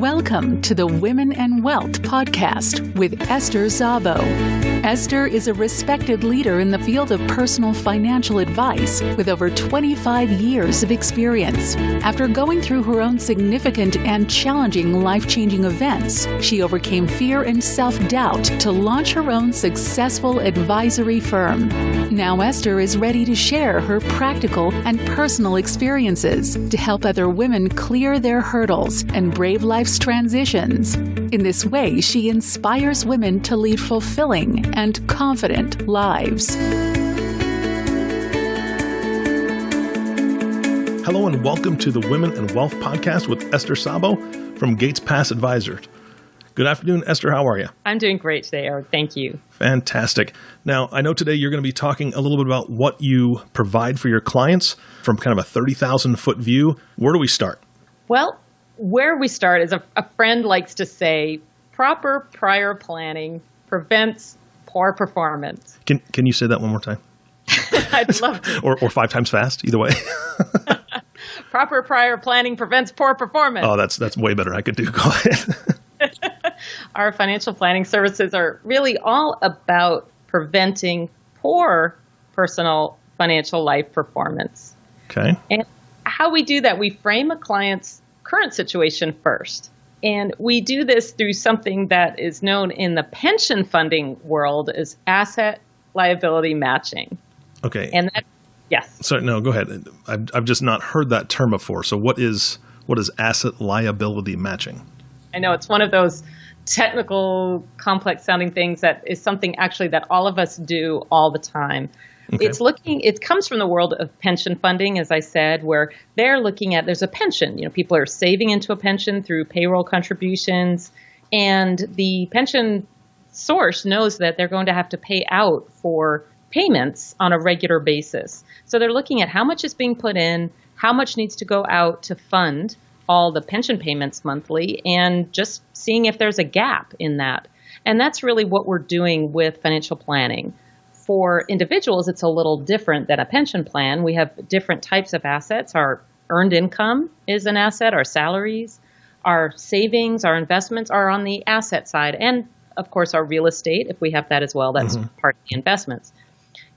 Welcome to the Women and Wealth podcast with Esther Szabo. Esther is a respected leader in the field of personal financial advice with over 25 years of experience. After going through her own significant and challenging life-changing events, she overcame fear and self-doubt to launch her own successful advisory firm. Now Esther is ready to share her practical and personal experiences to help other women clear their hurdles and brave life's transitions. In this way, she inspires women to lead fulfilling and confident lives. Hello and welcome to the Women and Wealth podcast with Esther Szabo from Gates Pass Advisors. Good afternoon, Esther. How are you? I'm doing great today, Eric. Thank you. Fantastic. Now, I know today you're going to be talking a little bit about what you provide for your clients from kind of a 30,000-foot view. Where do we start? Well, where we start is a friend likes to say, proper prior planning prevents poor performance. Can you say that one more time? I'd love to. or 5 times fast, either way. Proper prior planning prevents poor performance. Oh, that's way better. I could do. Go ahead. Our financial planning services are really all about preventing poor personal financial life performance. Okay. And how we do that, we frame a client's current situation first. And we do this through something that is known in the pension funding world as asset liability matching. Okay. And that, yes. So no, go ahead. I've just not heard that term before. So what is asset liability matching? I know it's one of those technical, complex sounding things that is something actually that all of us do all the time. Okay. It comes from the world of pension funding, as I said, where they're looking at, there's a pension, people are saving into a pension through payroll contributions, and the pension source knows that they're going to have to pay out for payments on a regular basis. So they're looking at how much is being put in, how much needs to go out to fund all the pension payments monthly, and just seeing if there's a gap in that. And that's really what we're doing with financial planning. For individuals, it's a little different than a pension plan. We have different types of assets. Our earned income is an asset, our salaries, our savings, our investments are on the asset side. And of course, our real estate, if we have that as well, that's part of the investments.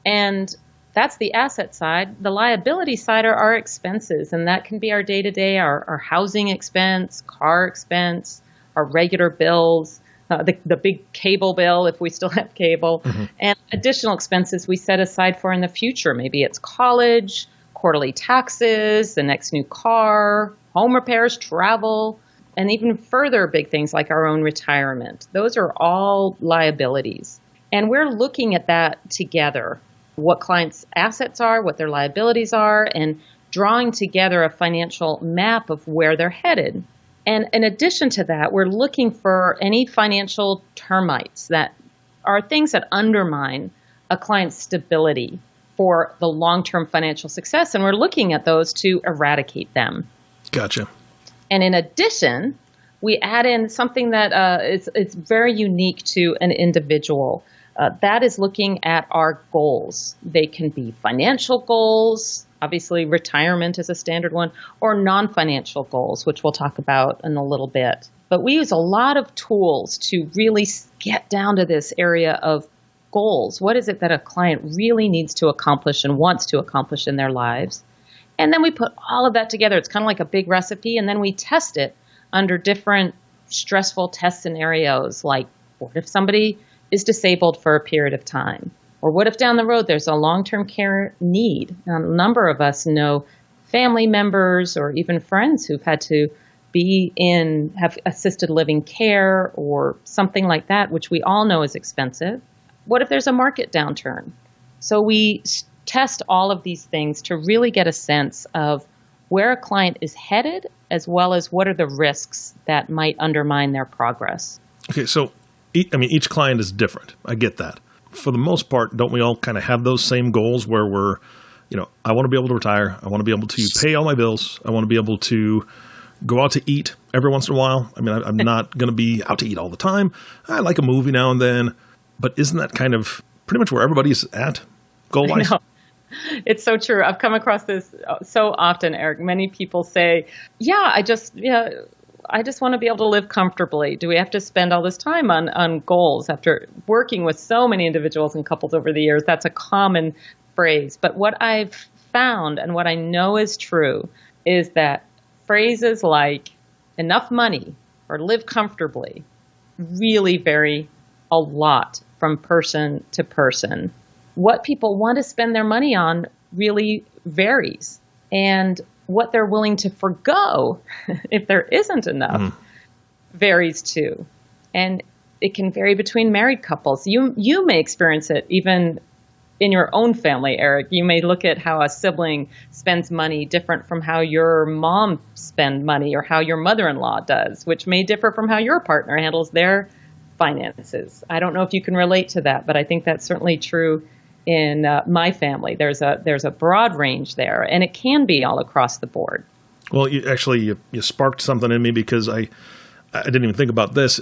And that's the asset side. The liability side are our expenses, and that can be our day-to-day, our housing expense, car expense, our regular bills, the big cable bill if we still have cable, and additional expenses we set aside for in the future. Maybe it's college, quarterly taxes, the next new car, home repairs, travel, and even further big things like our own retirement. Those are all liabilities. And we're looking at that together, what clients' assets are, what their liabilities are, and drawing together a financial map of where they're headed. And in addition to that, we're looking for any financial termites that are things that undermine a client's stability for the long-term financial success. And we're looking at those to eradicate them. Gotcha. And in addition, we add in something that it's very unique to an individual. That is looking at our goals. They can be financial goals, obviously retirement is a standard one, or non-financial goals, which we'll talk about in a little bit. But we use a lot of tools to really get down to this area of goals. What is it that a client really needs to accomplish and wants to accomplish in their lives? And then we put all of that together. It's kind of like a big recipe, and then we test it under different stressful test scenarios, like what if somebody is disabled for a period of time? Or what if down the road there's a long-term care need? A number of us know family members or even friends who've had to have assisted living care or something like that, which we all know is expensive. What if there's a market downturn? So we test all of these things to really get a sense of where a client is headed, as well as what are the risks that might undermine their progress. Okay, so each client is different. I get that. For the most part, don't we all kind of have those same goals where we're, I want to be able to retire. I want to be able to pay all my bills. I want to be able to go out to eat every once in a while. I'm not going to be out to eat all the time. I like a movie now and then. But isn't that kind of pretty much where everybody's at goal-wise? It's so true. I've come across this so often, Eric. Many people say, I just want to be able to live comfortably. Do we have to spend all this time on goals? After working with so many individuals and couples over the years, that's a common phrase. But what I've found and what I know is true is that phrases like enough money or live comfortably really vary a lot from person to person. What people want to spend their money on really varies. And what they're willing to forgo if there isn't enough varies too. And it can vary between married couples. You may experience it even in your own family, Aric. You may look at how a sibling spends money different from how your mom spends money or how your mother-in-law does, which may differ from how your partner handles their finances. I don't know if you can relate to that, but I think that's certainly true in my family. There's a broad range there, and it can be all across the board. Well, you sparked something in me because I didn't even think about this.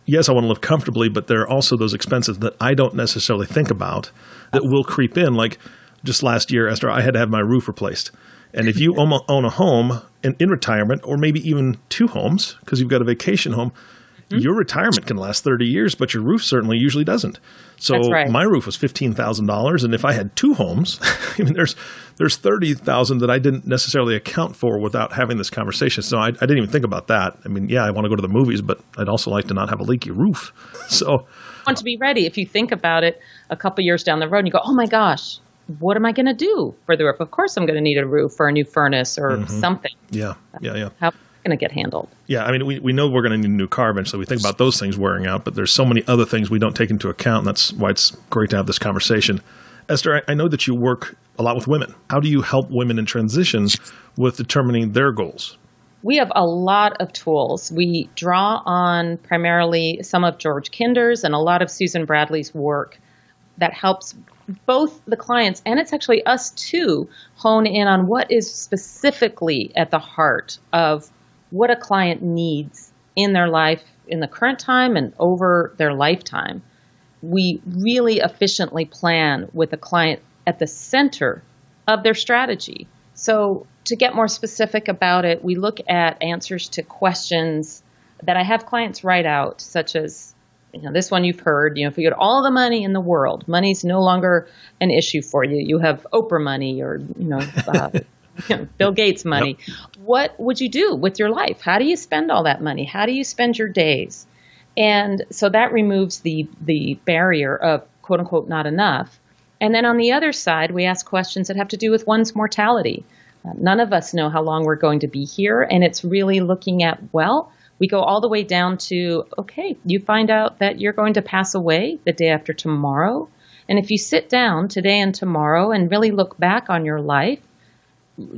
Yes, I want to live comfortably, but there are also those expenses that I don't necessarily think about that will creep in. Like just last year, Esther, I had to have my roof replaced. And if you own a home in retirement, or maybe even two homes because you've got a vacation home, your retirement can last 30 years, but your roof certainly usually doesn't. So my roof was $15,000, and if I had two homes, I mean, there's $30,000 that I didn't necessarily account for without having this conversation. So I didn't even think about that. I mean, yeah, I want to go to the movies, but I'd also like to not have a leaky roof. So I want to be ready. If you think about it a couple years down the road, and you go, oh my gosh, what am I going to do for the roof? Of course, I'm going to need a roof or a new furnace or something. Yeah. How going to get handled? Yeah, I mean, we know we're going to need a new car eventually. We think about those things wearing out, but there's so many other things we don't take into account, and that's why it's great to have this conversation. Esther, I know that you work a lot with women. How do you help women in transition with determining their goals? We have a lot of tools. We draw on primarily some of George Kinder's and a lot of Susan Bradley's work that helps both the clients and it's actually us too hone in on what is specifically at the heart of what a client needs in their life in the current time and over their lifetime. We really efficiently plan with a client at the center of their strategy. So to get more specific about it, we look at answers to questions that I have clients write out, such as, this one you've heard, if you had all the money in the world, money's no longer an issue for you. You have Oprah money or, Bill Gates money. Yep. What would you do with your life? How do you spend all that money? How do you spend your days? And so that removes the barrier of quote unquote not enough. And then on the other side, we ask questions that have to do with one's mortality. None of us know how long we're going to be here. And it's really looking at, we go all the way down to, okay, you find out that you're going to pass away the day after tomorrow. And if you sit down today and tomorrow and really look back on your life,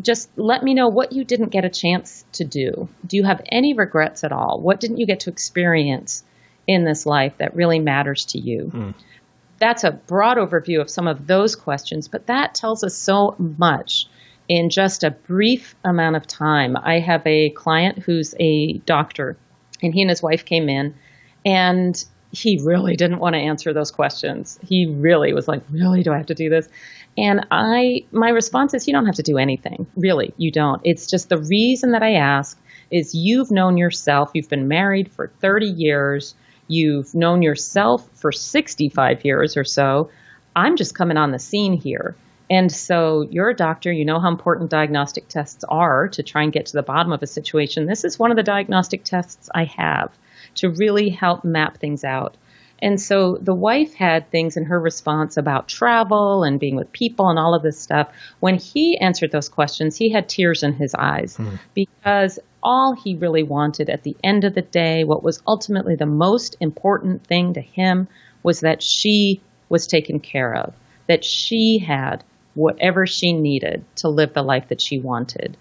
just let me know what you didn't get a chance to do. Do you have any regrets at all? What didn't you get to experience in this life that really matters to you? That's a broad overview of some of those questions, but that tells us so much in just a brief amount of time. I have a client who's a doctor, and he and his wife came in, and he really didn't want to answer those questions. He really was like, really, do I have to do this? And my response is, you don't have to do anything. Really, you don't. It's just the reason that I ask is you've known yourself. You've been married for 30 years. You've known yourself for 65 years or so. I'm just coming on the scene here. And so you're a doctor. You know how important diagnostic tests are to try and get to the bottom of a situation. This is one of the diagnostic tests I have to really help map things out. And so the wife had things in her response about travel and being with people and all of this stuff. When he answered those questions, he had tears in his eyes because all he really wanted at the end of the day, what was ultimately the most important thing to him, was that she was taken care of, that she had whatever she needed to live the life that she wanted.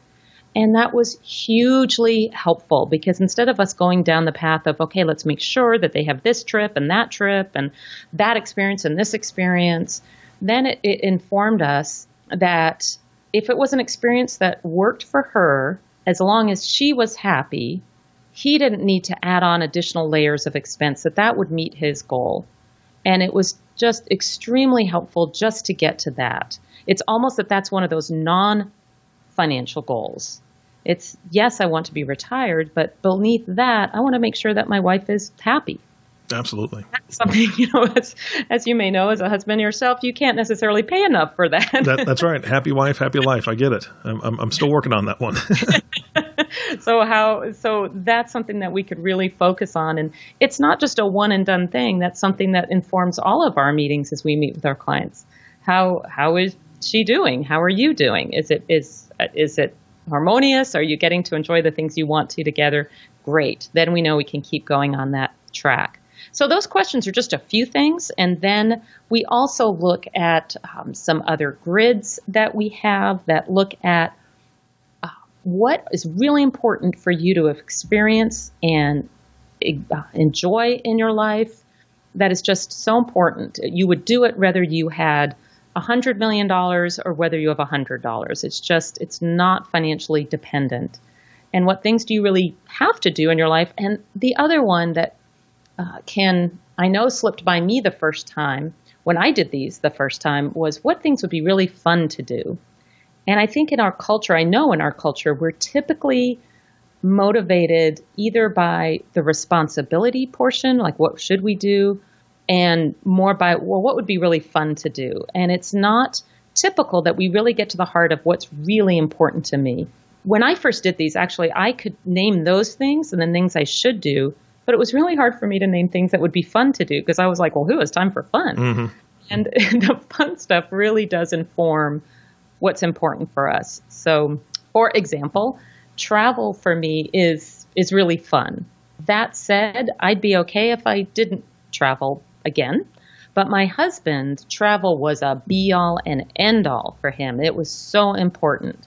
And that was hugely helpful because instead of us going down the path of, okay, let's make sure that they have this trip and that experience and this experience, then it informed us that if it was an experience that worked for her, as long as she was happy, he didn't need to add on additional layers of expense, that would meet his goal. And it was just extremely helpful just to get to that. It's almost that's one of those non-financial goals. It's, yes, I want to be retired, but beneath that, I want to make sure that my wife is happy. Absolutely. That's something, as you may know, as a husband yourself, you can't necessarily pay enough for that. That's right. Happy wife, happy life. I get it. I'm still working on that one. So that's something that we could really focus on. And it's not just a one and done thing. That's something that informs all of our meetings as we meet with our clients. How is she doing? How are you doing? Is it harmonious? Are you getting to enjoy the things you want to together? Great. Then we know we can keep going on that track. So those questions are just a few things. And then we also look at some other grids that we have that look at what is really important for you to experience and enjoy in your life. That is just so important. You would do it whether you had $100 million or whether you have $100. It's not financially dependent. And what things do you really have to do in your life? And the other one that I know slipped by me the first time when I did these the first time was what things would be really fun to do. And I think in our culture, we're typically motivated either by the responsibility portion, like what should we do, and more by, well, what would be really fun to do? And it's not typical that we really get to the heart of what's really important to me. When I first did these, actually, I could name those things and then things I should do, but it was really hard for me to name things that would be fun to do because I was like, well, who has time for fun? Mm-hmm. And the fun stuff really does inform what's important for us. So, for example, travel for me is really fun. That said, I'd be okay if I didn't travel again. But my husband, travel was a be-all and end-all for him. It was so important.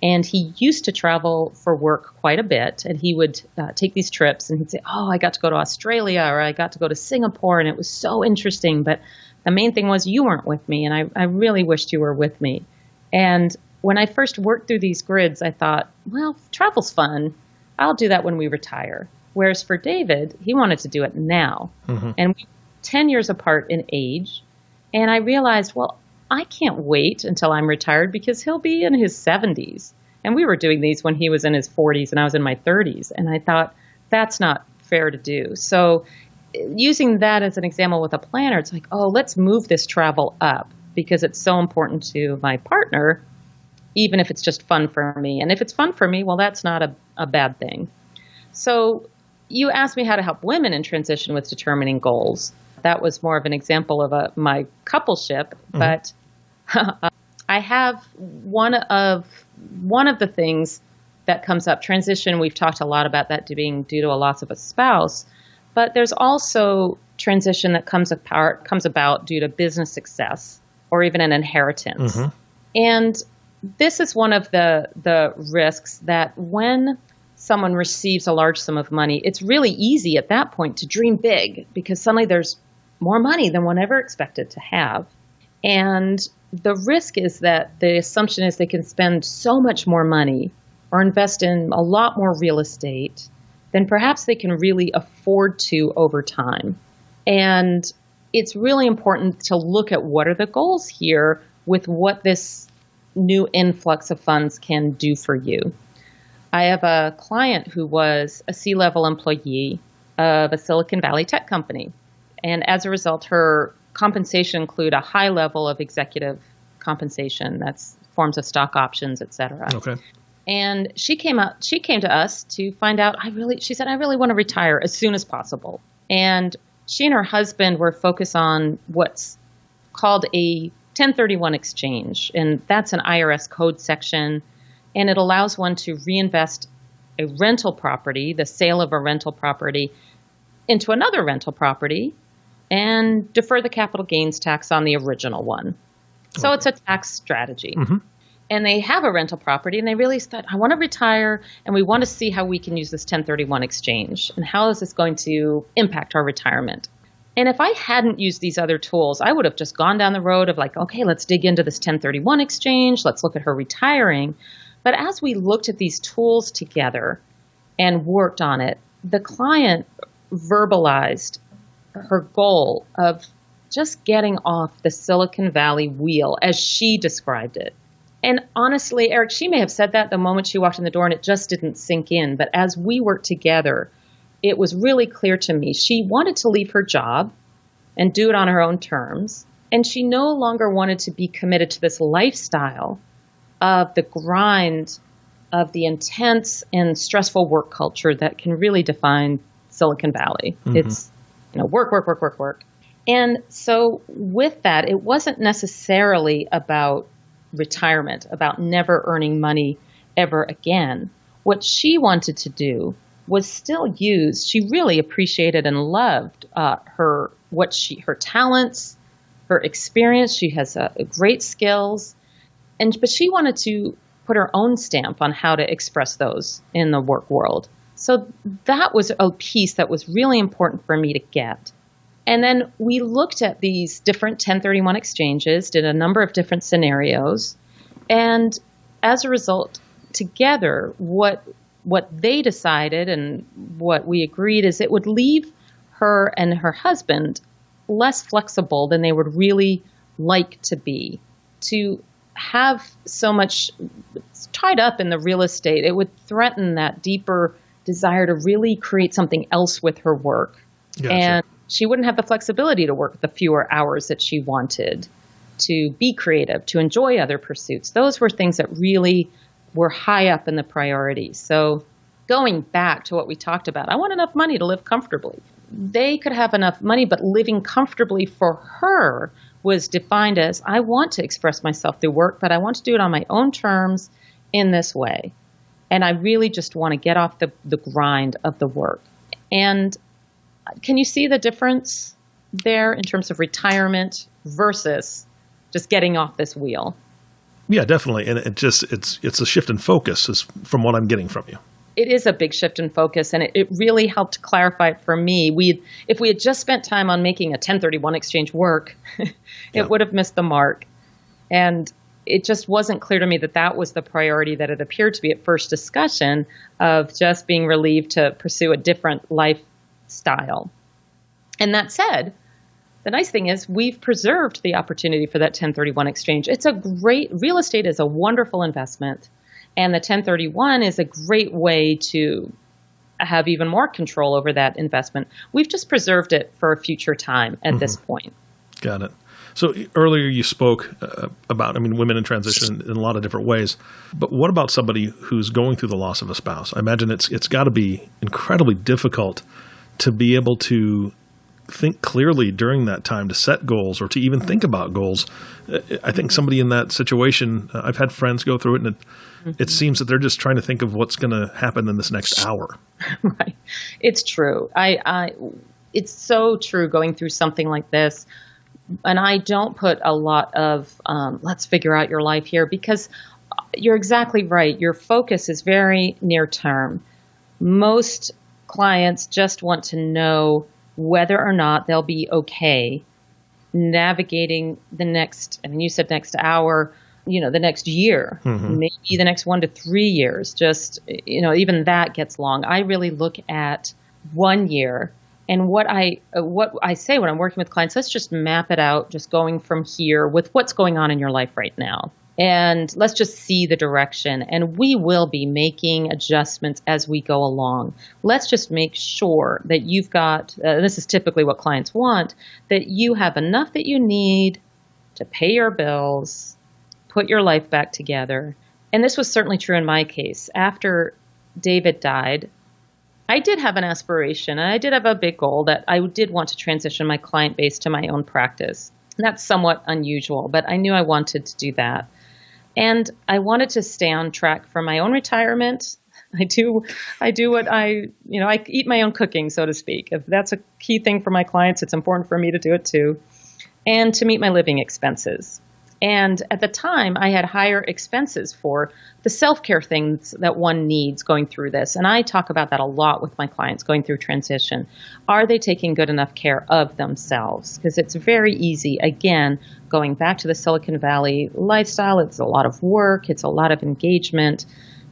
And he used to travel for work quite a bit. And he would take these trips and he'd say, oh, I got to go to Australia or I got to go to Singapore. And it was so interesting. But the main thing was you weren't with me. And I really wished you were with me. And when I first worked through these grids, I thought, well, travel's fun. I'll do that when we retire. Whereas for David, he wanted to do it now. Mm-hmm. And we're 10 years apart in age. And I realized, well, I can't wait until I'm retired because he'll be in his 70s. And we were doing these when he was in his 40s and I was in my 30s. And I thought, that's not fair to do. So using that as an example with a planner, it's like, oh, let's move this travel up because it's so important to my partner, even if it's just fun for me. And if it's fun for me, well, that's not a bad thing. So you asked me how to help women in transition with determining goals. That was more of an example of my coupleship, but I have one of the things that comes up. Transition, we've talked a lot about that being due to a loss of a spouse, but there's also transition that comes about due to business success or even an inheritance. Mm-hmm. And this is one of the risks that when someone receives a large sum of money, it's really easy at that point to dream big because suddenly there's more money than one ever expected to have. And the risk is that the assumption is they can spend so much more money or invest in a lot more real estate than perhaps they can really afford to over time. And it's really important to look at what are the goals here with what this new influx of funds can do for you. I have a client who was a C-level employee of a Silicon Valley tech company. And as a result, her compensation include a high level of executive compensation. That's forms of stock options, et cetera. Okay. And she came to us to find out, she said, I really want to retire as soon as possible. And she and her husband were focused on what's called a 1031 exchange. And that's an IRS code section. And it allows one to reinvest a rental property, the sale of a rental property, into another rental property and defer the capital gains tax on the original one. So It's a tax strategy. Mm-hmm. And they have a rental property and they really thought, I want to retire and we want to see how we can use this 1031 exchange and how is this going to impact our retirement. And if I hadn't used these other tools, I would have just gone down the road of like, okay, let's dig into this 1031 exchange. Let's look at her retiring. But as we looked at these tools together and worked on it, the client verbalized her goal of just getting off the Silicon Valley wheel as she described it. And honestly, Aric, she may have said that the moment she walked in the door and it just didn't sink in. But as we worked together, it was really clear to me she wanted to leave her job and do it on her own terms. And she no longer wanted to be committed to this lifestyle of the grind, of the intense and stressful work culture that can really define Silicon Valley. Mm-hmm. It's, work, work, work, work, work. And so with that, it wasn't necessarily about retirement, about never earning money ever again. What she wanted to do was still use, she really appreciated and loved her talents, her experience. She has great skills, but she wanted to put her own stamp on how to express those in the work world. So that was a piece that was really important for me to get. And then we looked at these different 1031 exchanges, did a number of different scenarios, and as a result, together, what they decided and what we agreed is it would leave her and her husband less flexible than they would really like to be. To have so much tied up in the real estate, it would threaten that deeper desire to really create something else with her work. Gotcha. And she wouldn't have the flexibility to work the fewer hours that she wanted, to be creative, to enjoy other pursuits. Those were things that really were high up in the priorities. So going back to what we talked about, I want enough money to live comfortably. They could have enough money, but living comfortably for her was defined as, I want to express myself through work, but I want to do it on my own terms in this way. And I really just want to get off the grind of the work. And can you see the difference there in terms of retirement versus just getting off this wheel? Yeah, definitely. And it's a shift in focus is from what I'm getting from you. It is a big shift in focus, and it really helped clarify it for me. If we had just spent time on making a 1031 exchange work, it would have missed the mark. And it just wasn't clear to me that was the priority that it appeared to be at first discussion, of just being relieved to pursue a different lifestyle. And that said, the nice thing is we've preserved the opportunity for that 1031 exchange. Real estate is a wonderful investment. And the 1031 is a great way to have even more control over that investment. We've just preserved it for a future time at this point. Got it. So earlier you spoke about, women in transition in a lot of different ways. But what about somebody who's going through the loss of a spouse? I imagine it's got to be incredibly difficult to be able to think clearly during that time, to set goals or to even think about goals. I think somebody in that situation, I've had friends go through it, and it seems that they're just trying to think of what's going to happen in this next hour. Right. It's true. It's so true going through something like this. And I don't put a lot of, let's figure out your life here, because you're exactly right. Your focus is very near term. Most clients just want to know whether or not they'll be okay navigating the next, you said next hour, the next year, maybe the next 1 to 3 years, just, even that gets long. I really look at 1 year. And what I say when I'm working with clients, let's just map it out, just going from here with what's going on in your life right now. And let's just see the direction. And we will be making adjustments as we go along. Let's just make sure that you've got, this is typically what clients want, that you have enough that you need to pay your bills, put your life back together. And this was certainly true in my case. After David died, I did have an aspiration, and I did have a big goal that I did want to transition my client base to my own practice. And that's somewhat unusual, but I knew I wanted to do that. And I wanted to stay on track for my own retirement. I do what I eat my own cooking, so to speak. If that's a key thing for my clients, it's important for me to do it too. And to meet my living expenses. And at the time, I had higher expenses for the self-care things that one needs going through this. And I talk about that a lot with my clients going through transition. Are they taking good enough care of themselves? Because it's very easy, again, going back to the Silicon Valley lifestyle. It's a lot of work. It's a lot of engagement.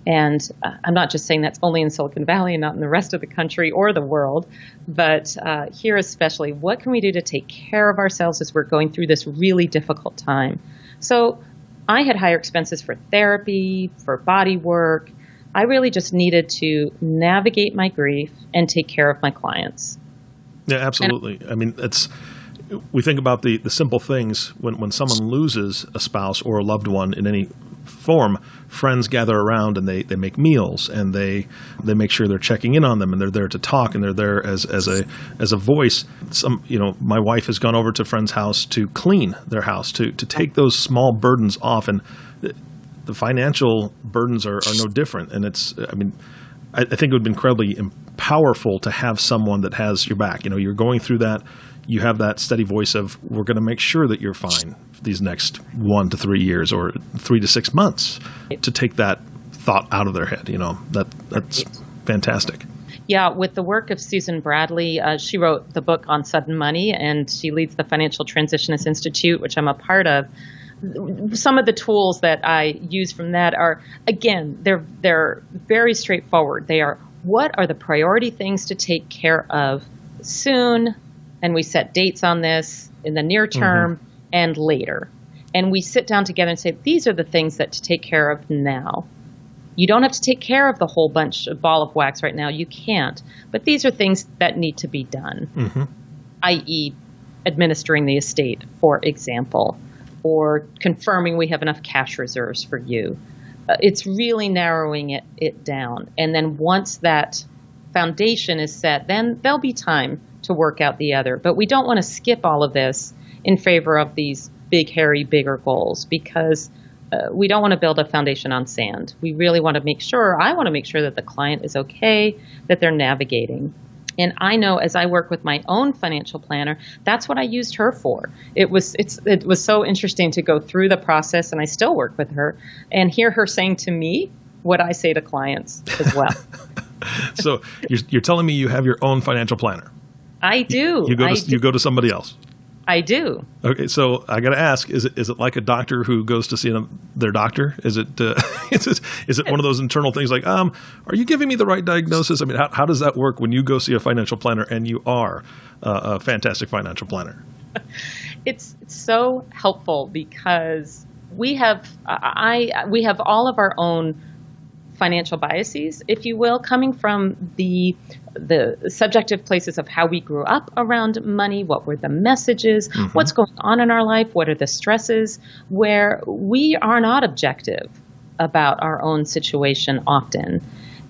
And I'm not just saying that's only in Silicon Valley and not in the rest of the country or the world, but here especially, what can we do to take care of ourselves as we're going through this really difficult time? So I had higher expenses for therapy, for body work. I really just needed to navigate my grief and take care of my clients. Yeah, absolutely. I mean, we think about the simple things when someone loses a spouse or a loved one in any form. Friends gather around and they make meals, and they make sure they're checking in on them, and they're there to talk, and they're there as a voice. My wife has gone over to a friend's house to clean their house, to take those small burdens off, and the financial burdens are no different. And I think it would be incredibly powerful to have someone that has your back. You're going through that. You have that steady voice of, we're going to make sure that you're fine these next 1 to 3 years or 3 to 6 months, to take that thought out of their head. That's fantastic. Yeah, with the work of Susan Bradley, she wrote the book on sudden money, and she leads the Financial Transitionist Institute, which I'm a part of. Some of the tools that I use from that are, again, they're very straightforward. They are, what are the priority things to take care of soon? And we set dates on this in the near term and later. And we sit down together and say, these are the things that to take care of now. You don't have to take care of the whole ball of wax right now. You can't. But these are things that need to be done, i.e. administering the estate, for example, or confirming we have enough cash reserves for you. It's really narrowing it down. And then once that foundation is set, then there'll be time to work out the other. But we don't want to skip all of this in favor of these big, hairy, bigger goals, because we don't want to build a foundation on sand. We really want to make sure, I want to make sure that the client is okay, that they're navigating. And I know as I work with my own financial planner, that's what I used her for. It was so interesting to go through the process, and I still work with her, and hear her saying to me what I say to clients as well. So you're telling me you have your own financial planner? I do. You go to somebody else? I do. Okay, so I got to ask: is it like a doctor who goes to see their doctor? Is it is it one of those internal things like, are you giving me the right diagnosis? I mean, how does that work when you go see a financial planner and you are a fantastic financial planner? It's so helpful because we have all of our own financial biases, if you will, coming from the subjective places of how we grew up around money, what were the messages, what's going on in our life, what are the stresses, where we are not objective about our own situation often.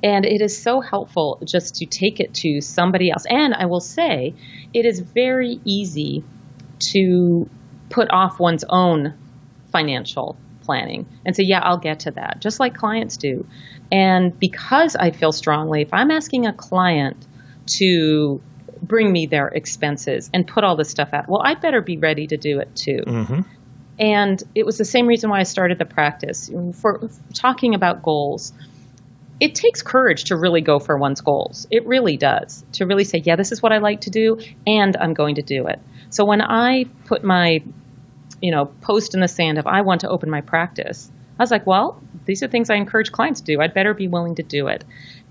And it is so helpful just to take it to somebody else. And I will say, it is very easy to put off one's own financial planning and say, yeah, I'll get to that, just like clients do. And because I feel strongly, if I'm asking a client to bring me their expenses and put all this stuff out, well, I better be ready to do it too. And it was the same reason why I started the practice. For talking about goals, it takes courage to really go for one's goals. It really does. To really say, yeah, this is what I like to do, and I'm going to do it. So when I put my post in the sand of I want to open my practice, I was like, well, these are things I encourage clients to do. I'd better be willing to do it.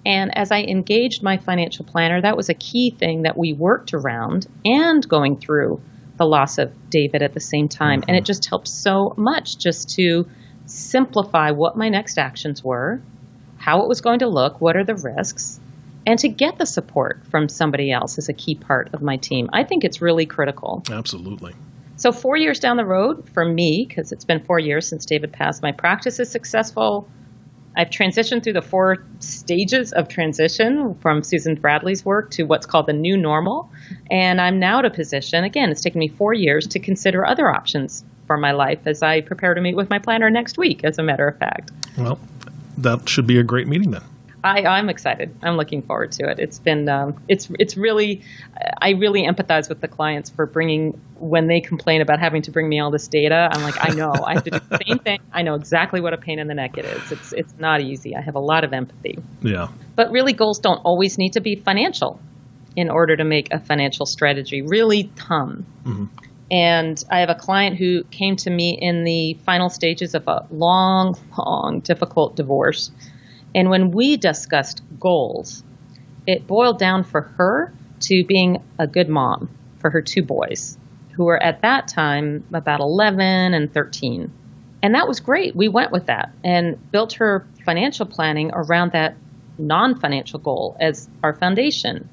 And as I engaged my financial planner, that was a key thing that we worked around, and going through the loss of David at the same time. And it just helped so much just to simplify what my next actions were, how it was going to look, what are the risks, and to get the support from somebody else is a key part of my team. I think it's really critical. Absolutely. So 4 years down the road for me, because it's been 4 years since David passed, my practice is successful. I've transitioned through the 4 stages of transition from Susan Bradley's work to what's called the new normal. And I'm now at a position, again, it's taken me 4 years to consider other options for my life as I prepare to meet with my planner next week, as a matter of fact. Well, that should be a great meeting then. I'm excited. I'm looking forward to it. It's been, it's really, I really empathize with the clients for when they complain about having to bring me all this data. I'm like, I know, I have to do the same thing. I know exactly what a pain in the neck it is. It's not easy. I have a lot of empathy. Yeah. But really, goals don't always need to be financial in order to make a financial strategy really hum. And I have a client who came to me in the final stages of a long, difficult divorce. And when we discussed goals, it boiled down for her to being a good mom for her 2 boys, who were at that time about 11 and 13. And that was great. We went with that and built her financial planning around that non-financial goal as our foundation.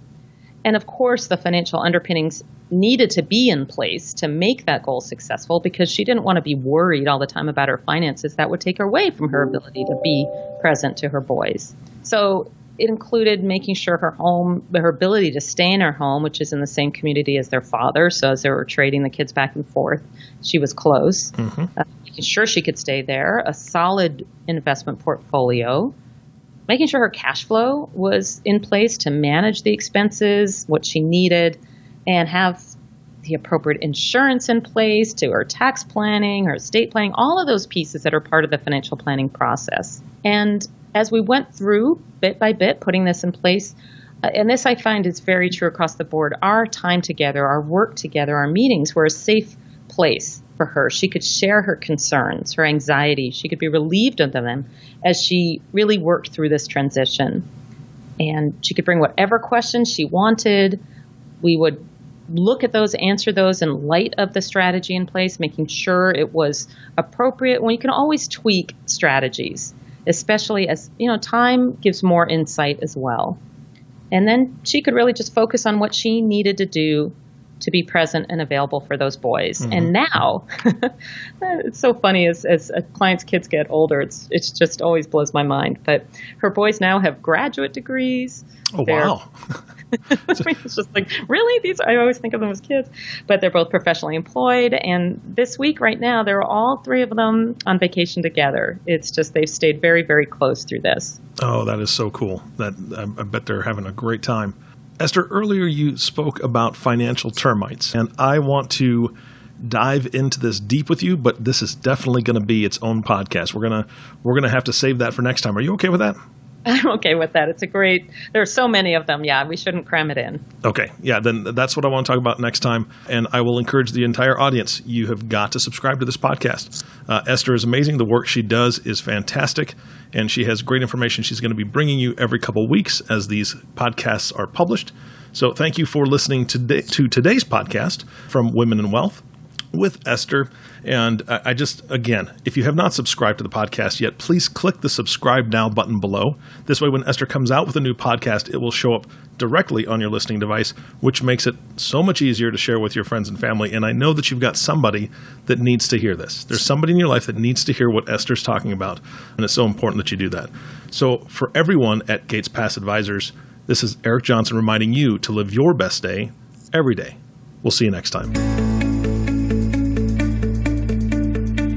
And of course, the financial underpinnings needed to be in place to make that goal successful, because she didn't want to be worried all the time about her finances. That would take her away from her ability to be present to her boys. So it included making sure her ability to stay in her home, which is in the same community as their father. So as they were trading the kids back and forth, she was close. Making sure she could stay there, a solid investment portfolio, making sure her cash flow was in place to manage the expenses, what she needed, and have the appropriate insurance in place, to her tax planning, her estate planning, all of those pieces that are part of the financial planning process. And as we went through bit by bit putting this in place, and this I find is very true across the board, our time together, our work together, our meetings were a safe place for her. She could share her concerns, her anxiety. She could be relieved of them as she really worked through this transition. And she could bring whatever questions she wanted. We would look at those, answer those in light of the strategy in place, making sure it was appropriate. Well, you can always tweak strategies, especially as, time gives more insight as well. And then she could really just focus on what she needed to do to be present and available for those boys. And now, it's so funny, as a client's kids get older, it's just always blows my mind. But her boys now have graduate degrees. Oh, wow. It's just like, really? I always think of them as kids. But they're both professionally employed. And this week, right now, they're all three of them on vacation together. It's just they've stayed very, very close through this. Oh, that is so cool. I bet they're having a great time. Esther, earlier you spoke about financial termites, and I want to dive into this deep with you, but this is definitely going to be its own podcast. We're gonna have to save that for next time. Are you okay with that? I'm okay with that. There are so many of them. Yeah, we shouldn't cram it in. Okay. Yeah, then that's what I want to talk about next time. And I will encourage the entire audience, you have got to subscribe to this podcast. Esther is amazing. The work she does is fantastic. And she has great information she's going to be bringing you every couple of weeks as these podcasts are published. So thank you for listening to today's podcast from Women in Wealth with Esther. And I just, again, if you have not subscribed to the podcast yet, please click the subscribe now button below. This way, when Esther comes out with a new podcast, it will show up directly on your listening device, which makes it so much easier to share with your friends and family. And I know that you've got somebody that needs to hear this. There's somebody in your life that needs to hear what Esther's talking about. And it's so important that you do that. So for everyone at Gates Pass Advisors, this is Aric Johnson reminding you to live your best day every day. We'll see you next time.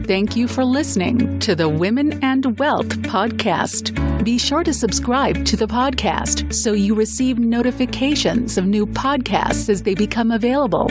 Thank you for listening to the Women and Wealth podcast. Be sure to subscribe to the podcast so you receive notifications of new podcasts as they become available.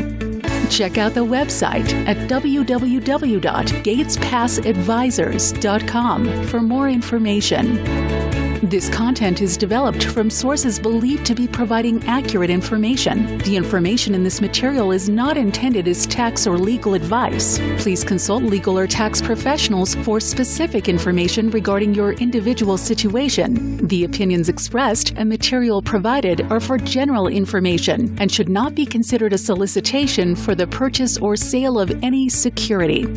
Check out the website at www.gatespassadvisors.com for more information. This content is developed from sources believed to be providing accurate information. The information in this material is not intended as tax or legal advice. Please consult legal or tax professionals for specific information regarding your individual situation. The opinions expressed and material provided are for general information and should not be considered a solicitation for the purchase or sale of any security.